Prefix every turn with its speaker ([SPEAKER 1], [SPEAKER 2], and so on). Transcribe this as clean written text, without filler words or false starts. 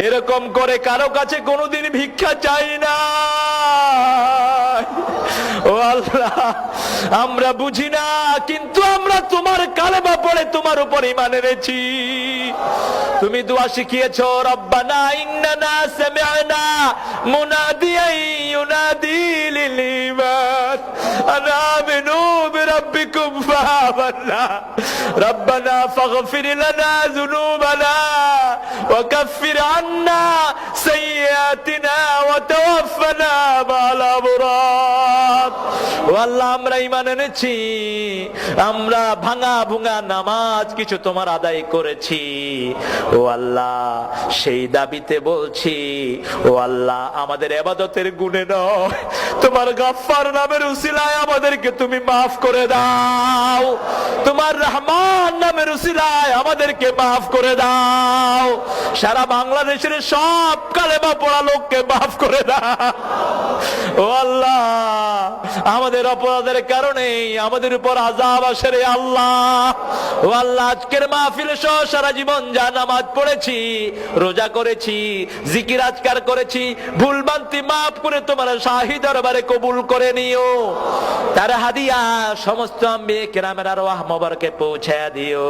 [SPEAKER 1] এরকম করে কারো কাছে কোনোদিন ভিক্ষা চাই না। ও আল্লাহ, আমরা বুঝি না, কিন্তু আমরা তোমার কালেমা পড়ে তোমার উপর ঈমান এনেছি। তুমি দোয়া শিখিয়েছো, রব্বানা ইন্নানা সামি'না মুনাদিয়ান ইউনাদি লিল ঈমান আনা আমিনু বিরাব্বিকুম ফাআমান্না রব্বানা ফাগফির লানা যুনুবানা ওয়া কাফির আন্না সাইয়্যাতিনা ওয়া তাওয়াফফানা মা'আল আবরার। ও আল্লাহ, আমরা ঈমান এনেছি, আমরা ভাঙা ভুঙা নামাজ কিছু তোমার আদায় করেছি। ও আল্লাহ, সেই দাবিতে বলছি, ও আল্লাহ, আমাদের ইবাদতের গুণে নয়, তোমার গাফফার নামের উসিলায় আমাদেরকে তুমি মাফ করে দাও। তোমার রহমান নামের উসিলায় আমাদেরকে মাফ করে দাও। সারা বাংলাদেশের সব কালেমা পড়া লোককে মাফ করে দাও। ও আল্লাহ, আমাদের অপরাধের কারণে আমাদের উপর আযাব আসে রে আল্লাহ। ও আল্লাহ, আজকের মাহফিলে সহ সারা জীবন যা নামাজ পড়েছি, রোজা করেছি, জিকির আজকার করেছি, ভুল ভ্রান্তি মাফ করে তোমার শাহী দরবারে কবুল করে নিও। তার হাদিয়া সমস্ত আম্বিয়া কিরামের আরওয়াহ মোবারকে পৌঁছায়া দিও।